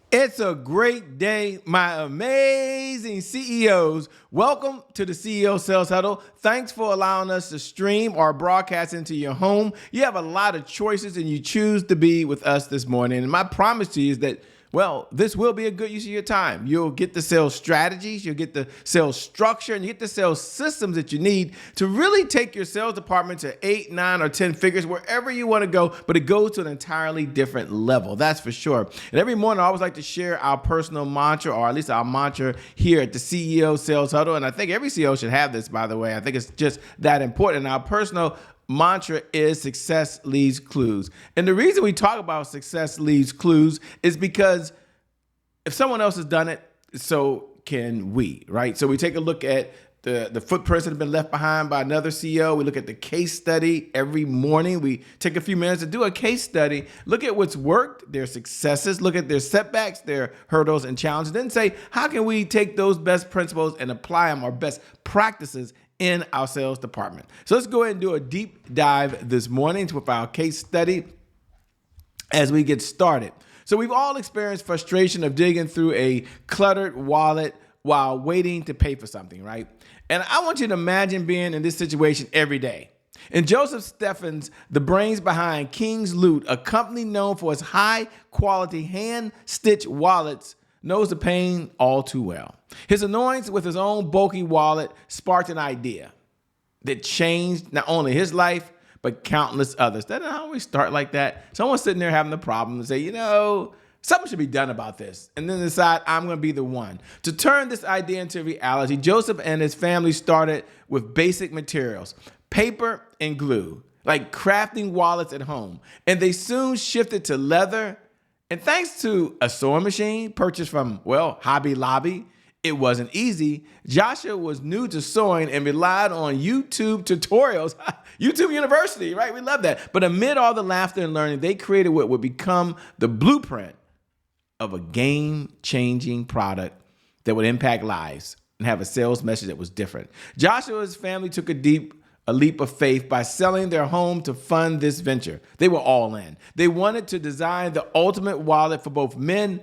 It's a great day, my amazing CEOs. Welcome to the CEO Sales Huddle. Thanks for allowing us to stream or broadcast into your home. You have a lot of choices and you choose to be with us this morning. And my promise to you is that, well, this will be a good use of your time. You'll get the sales strategies, you'll get the sales structure, and you get the sales systems that you need to really take your sales department to 8, 9, or 10 figures, wherever you want to go, but it goes to an entirely different level, that's for sure. And every morning, I always like to share our personal mantra, or at least our mantra here at the CEO Sales Huddle. And I think every CEO should have this, by the way. I think it's just that important. Our personal mantra is success leaves clues. And the reason we talk about success leaves clues is because if someone else has done it, so can we, right? So we take a look at the footprints that have been left behind by another CEO. We look at the case study every morning. We take a few minutes to do a case study, look at what's worked, their successes, look at their setbacks, their hurdles and challenges, then say, how can we take those best principles and apply them, or best practices, in our sales department? So let's go ahead and do a deep dive this morning with our case study as we get started. So we've all experienced frustration of digging through a cluttered wallet while waiting to pay for something, right? And I want you to imagine being in this situation every day. And Joseph Steffens, the brains behind King's Loot, a company known for its high-quality hand-stitched wallets, knows the pain all too well. His annoyance with his own bulky wallet sparked an idea that changed not only his life, but countless others. Doesn't it always start like that? Someone's sitting there having the problem and say, something should be done about this. And then decide, I'm going to be the one. To turn this idea into reality, Joseph and his family started with basic materials, paper and glue, like crafting wallets at home. And they soon shifted to leather. And thanks to a sewing machine purchased from, Hobby Lobby, it wasn't easy. Joshua was new to sewing and relied on YouTube tutorials. YouTube University, right? We love that. But amid all the laughter and learning, they created what would become the blueprint of a game-changing product that would impact lives and have a sales message that was different. Joshua's family took a leap of faith by selling their home to fund this venture. They were all in. They wanted to design the ultimate wallet for both men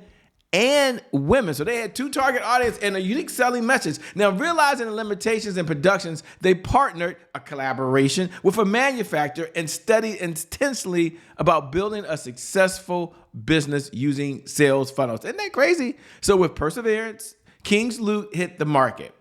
and women. So they had two target audience and a unique selling message. Now, realizing the limitations in productions, they partnered a collaboration with a manufacturer and studied intensely about building a successful business using sales funnels. Isn't that crazy? So with perseverance, King's Loot hit the market.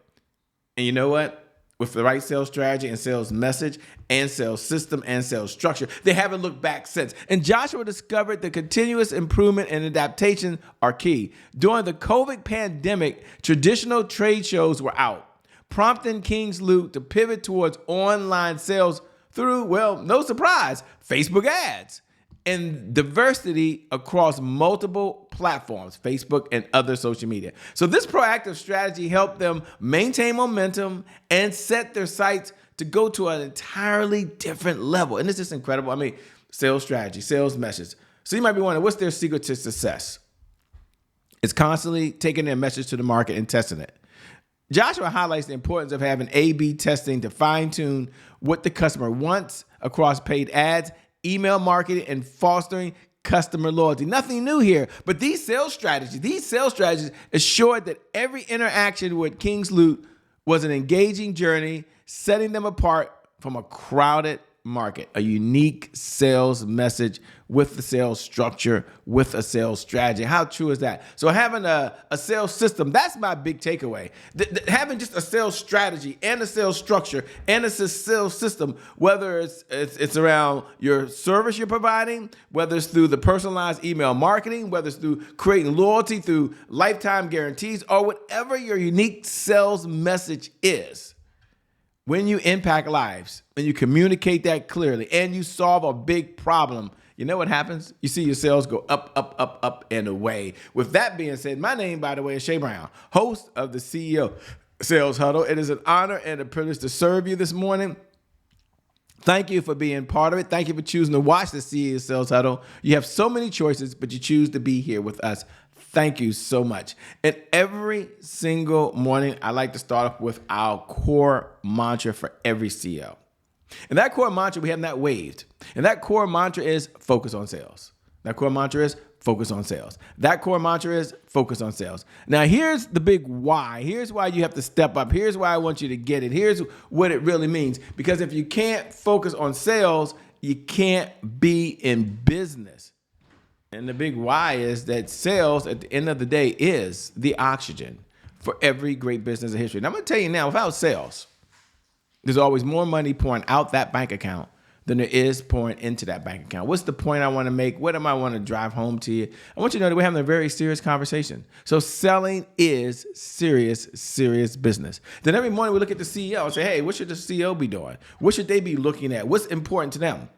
And you know what? With the right sales strategy and sales message and sales system and sales structure, they haven't looked back since. And Joshua discovered that continuous improvement and adaptation are key. During the COVID pandemic, traditional trade shows were out, prompting King's Loot to pivot towards online sales through, no surprise, Facebook ads and diversity across multiple platforms, Facebook and other social media. So this proactive strategy helped them maintain momentum and set their sights to go to an entirely different level. And this is incredible. Sales strategy, sales message. So you might be wondering, what's their secret to success? It's constantly taking their message to the market and testing it. Joshua highlights the importance of having A/B testing to fine-tune what the customer wants across paid ads, email marketing, and fostering customer loyalty. Nothing new here, but these sales strategies assured that every interaction with King's Loot was an engaging journey, setting them apart from a crowded market, a unique sales message with the sales structure, with a sales strategy. How true is that? So having a sales system, that's my big takeaway. Having just a sales strategy and a sales structure and a sales system, whether it's around your service you're providing, whether it's through the personalized email marketing, whether it's through creating loyalty through lifetime guarantees, or whatever your unique sales message is. When you impact lives and you communicate that clearly and you solve a big problem, you know what happens? You see your sales go up, up, up, up, and away. With that being said, my name, by the way, is Shay Brown, host of the CEO Sales Huddle. It is an honor and a privilege to serve you this morning. Thank you for being part of it. Thank you for choosing to watch the CEO Sales Huddle. You have so many choices, but you choose to be here with us. Thank you so much. And every single morning, I like to start off with our core mantra for every CEO. And that core mantra, we have not waived. And that core mantra is focus on sales. That core mantra is focus on sales. That core mantra is focus on sales. Now, here's the big why. Here's why you have to step up. Here's why I want you to get it. Here's what it really means. Because if you can't focus on sales, you can't be in business. And the big why is that sales, at the end of the day, is the oxygen for every great business in history. And I'm going to tell you now, without sales, there's always more money pouring out that bank account than there is pouring into that bank account. What's the point I want to make? What am I want to drive home to you? I want you to know that we're having a very serious conversation. So selling is serious, serious business. Then every morning we look at the CEO and say, hey, what should the CEO be doing? What should they be looking at? What's important to them?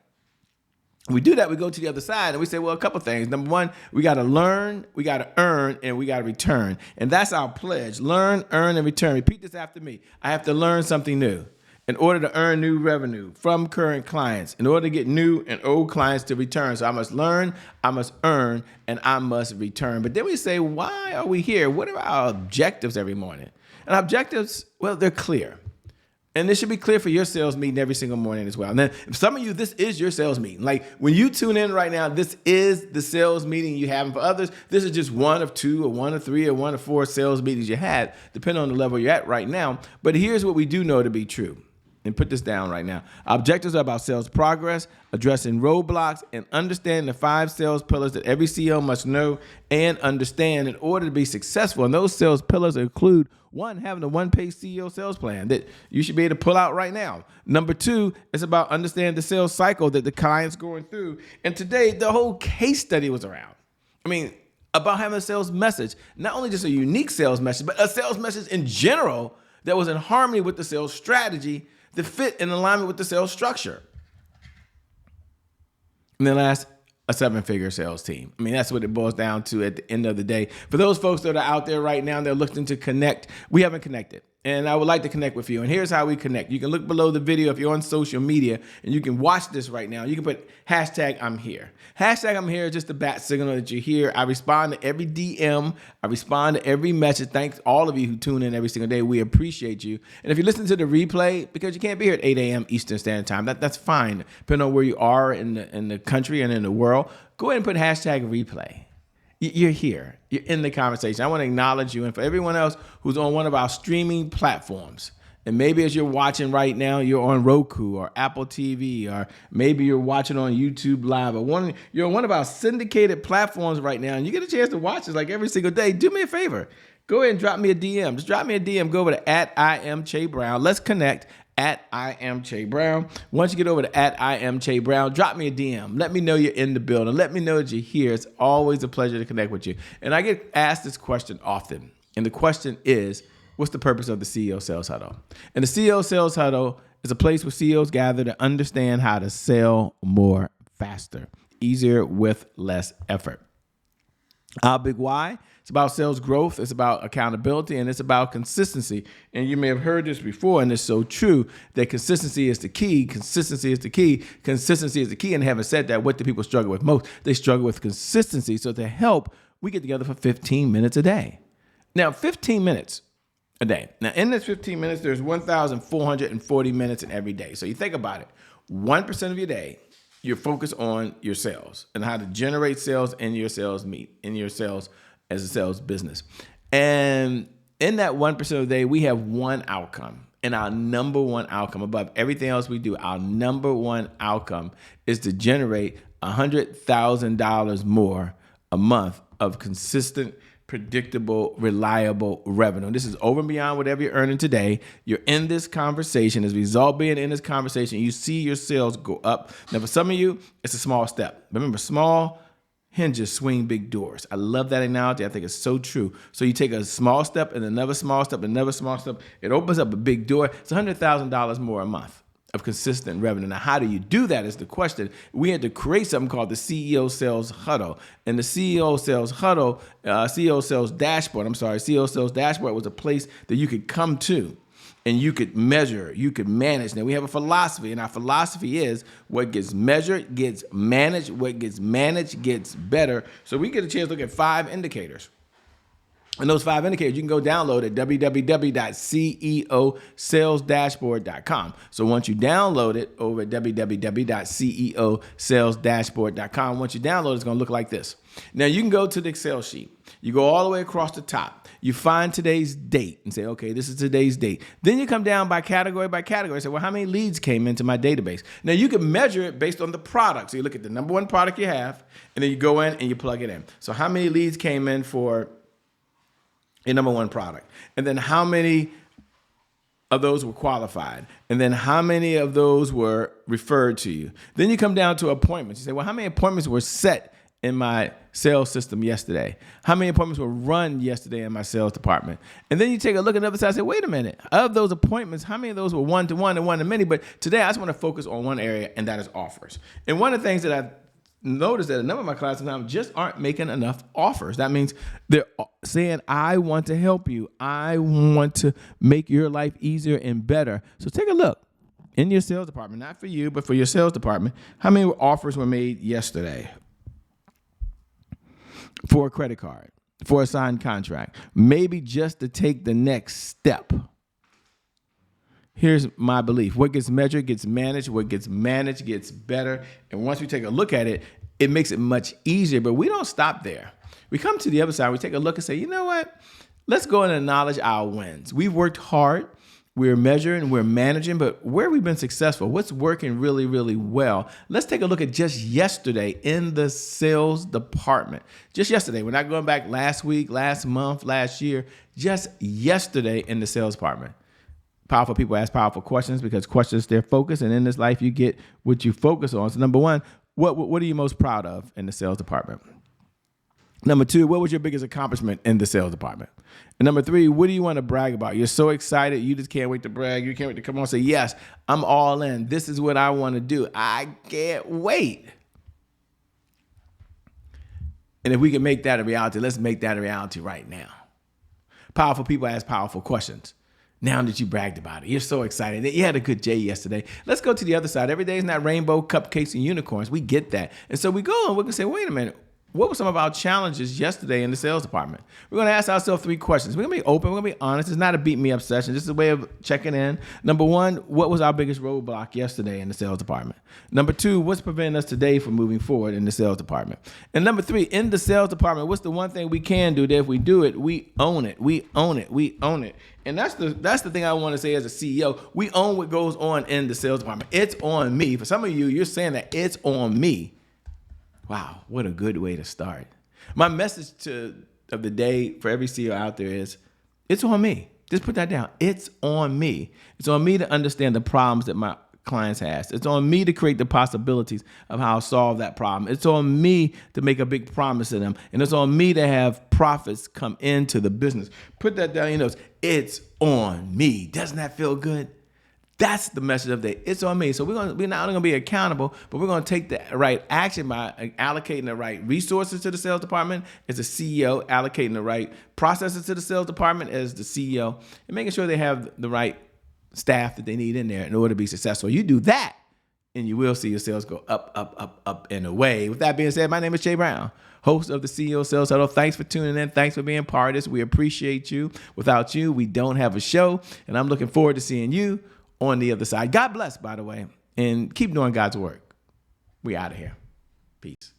We do that, we go to the other side and we say, well, a couple things. Number one, we got to learn, we got to earn, and we got to return. And that's our pledge. Learn, earn, and return. Repeat this after me. I have to learn something new in order to earn new revenue from current clients, in order to get new and old clients to return. So I must learn, I must earn, and I must return. But then we say, why are we here? What are our objectives every morning? And our objectives, well, they're clear. And this should be clear for your sales meeting every single morning as well. And then if some of you, this is your sales meeting. Like when you tune in right now, this is the sales meeting you have. And for others, this is just one of two or one of three or one of four sales meetings you had, depending on the level you're at right now. But here's what we do know to be true. And put this down right now. Our objectives are about sales progress, addressing roadblocks, and understanding the 5 sales pillars that every CEO must know and understand in order to be successful. And those sales pillars include, 1, having a one-page CEO sales plan that you should be able to pull out right now. Number 2, it's about understanding the sales cycle that the client's going through. And today, the whole case study was around. About having a sales message, not only just a unique sales message, but a sales message in general that was in harmony with the sales strategy that fit in alignment with the sales structure. And then last, a 7-figure sales team. That's what it boils down to at the end of the day. For those folks that are out there right now, they're looking to connect. We haven't connected. And I would like to connect with you. And here's how we connect. You can look below the video if you're on social media and you can watch this right now. You can put hashtag I'm here. Hashtag I'm here is just a bat signal that you're here. I respond to every DM. I respond to every message. Thanks all of you who tune in every single day. We appreciate you. And if you listen to the replay, because you can't be here at 8 a.m. Eastern Standard Time, that's fine. Depending on where you are in the country and in the world, go ahead and put hashtag replay. You're here. You're in the conversation. I want to acknowledge you. And for everyone else who's on one of our streaming platforms, and maybe as you're watching right now, you're on Roku or Apple TV, or maybe you're watching on YouTube Live, or you're on one of our syndicated platforms right now, and you get a chance to watch this like every single day. Do me a favor. Go ahead and drop me a DM. Just drop me a DM. Go over to @IamCheBrown. Let's connect. @IamCheBrown. Once you get over to @IamCheBrown, drop me a DM. Let me know you're in the building. Let me know that you're here. It's always a pleasure to connect with you. And I get asked this question often. And the question is, what's the purpose of the CEO Sales Huddle? And the CEO Sales Huddle is a place where CEOs gather to understand how to sell more faster, easier with less effort. Our big why? It's about sales growth, it's about accountability, and it's about consistency. And you may have heard this before, and it's so true that consistency is the key. Consistency is the key. Consistency is the key. And having said that, what do people struggle with most? They struggle with consistency. So to help, we get together for 15 minutes a day. Now, 15 minutes a day. Now, in this 15 minutes, there's 1,440 minutes in every day. So you think about it. 1% of your day, you're focused on your sales and how to generate sales in your sales as a sales business. And in that 1% of the day, we have one outcome. And our number one outcome above everything else we do, our number one outcome is to generate $100,000 more a month of consistent, predictable, reliable revenue. And this is over and beyond whatever you're earning today. You're in this conversation. As a result of being in this conversation, you see your sales go up. Now, for some of you, it's a small step. Remember, small hinges swing big doors. I love that analogy. I think it's so true. So you take a small step and another small step, another small step. It opens up a big door. It's $100,000 more a month of consistent revenue. Now, how do you do that is the question. We had to create something called the CEO Sales Huddle. And the CEO Sales Huddle, CEO Sales Dashboard was a place that you could come to and you could measure, you could manage. Now, we have a philosophy, and our philosophy is what gets measured gets managed, what gets managed gets better. So we get a chance to look at 5 indicators And those 5 indicators, you can go download at www.ceosalesdashboard.com. So once you download it over at www.ceosalesdashboard.com, once you download it, it's going to look like this. Now you can go to the Excel sheet. You go all the way across the top. You find today's date and say, okay, this is today's date. Then you come down by category and say, well, how many leads came into my database? Now you can measure it based on the product. So you look at the number one product you have, and then you go in and you plug it in. So how many leads came in for your number one product? And then how many of those were qualified? And then how many of those were referred to you? Then you come down to appointments. You say, well, how many appointments were set in my sales system yesterday? How many appointments were run yesterday in my sales department? And then you take a look at the other side and say, wait a minute, of those appointments, how many of those were one-to-one and one-to-many? But today I just want to focus on one area, and that is offers. And one of the things that I've noticed that a number of my clients sometimes just aren't making enough offers. That means they're saying, I want to help you. I want to make your life easier and better. So take a look in your sales department, not for you, but for your sales department. How many offers were made yesterday for a credit card, for a signed contract, maybe just to take the next step? Here's my belief. What gets measured gets managed. What gets managed gets better. And once we take a look at it, it makes it much easier. But we don't stop there. We come to the other side. We take a look and say, you know what? Let's go and acknowledge our wins. We've worked hard. We're measuring, we're managing, but where have we been successful? What's working really, really well? Let's take a look at just yesterday in the sales department. Just yesterday. We're not going back last week, last month, last year. Just yesterday in the sales department. Powerful people ask powerful questions because questions, they're focused. And in this life, you get what you focus on. So number one, what are you most proud of in the sales department? Number two, what was your biggest accomplishment in the sales department? And number three, what do you want to brag about? You're so excited. You just can't wait to brag. You can't wait to come on and say, yes, I'm all in. This is what I want to do. I can't wait. And if we can make that a reality, let's make that a reality right now. Powerful people ask powerful questions. Now that you bragged about it, you're so excited. You had a good day yesterday. Let's go to the other side. Every day is not rainbow, cupcakes, and unicorns. We get that. And so we go and we can say, wait a minute. What were some of our challenges yesterday in the sales department? We're going to ask ourselves 3 questions. We're going to be open. We're going to be honest. It's not a beat me up session. This is a way of checking in. Number one, what was our biggest roadblock yesterday in the sales department? Number two, what's preventing us today from moving forward in the sales department? And number three, in the sales department, what's the one thing we can do that if we do it, we own it. We own it. We own it. And that's the thing I want to say as a CEO. We own what goes on in the sales department. It's on me. For some of you, you're saying that it's on me. Wow, what a good way to start. My message of the day for every CEO out there is, it's on me. Just put that down. It's on me. It's on me to understand the problems that my clients has. It's on me to create the possibilities of how I'll solve that problem. It's on me to make a big promise to them. And it's on me to have profits come into the business. Put that down in your notes. It's on me. Doesn't that feel good? That's the message of the day. It's on me. So we're not only going to be accountable, but we're going to take the right action by allocating the right resources to the sales department as the CEO, allocating the right processes to the sales department as the CEO, and making sure they have the right staff that they need in there in order to be successful. You do that, and you will see your sales go up, up, up, up, and away. With that being said, my name is Jay Brown, host of the CEO Sales Huddle. Thanks for tuning in. Thanks for being part of this. We appreciate you. Without you, we don't have a show, and I'm looking forward to seeing you on the other side. God bless, by the way, and keep doing God's work. We out of here. Peace.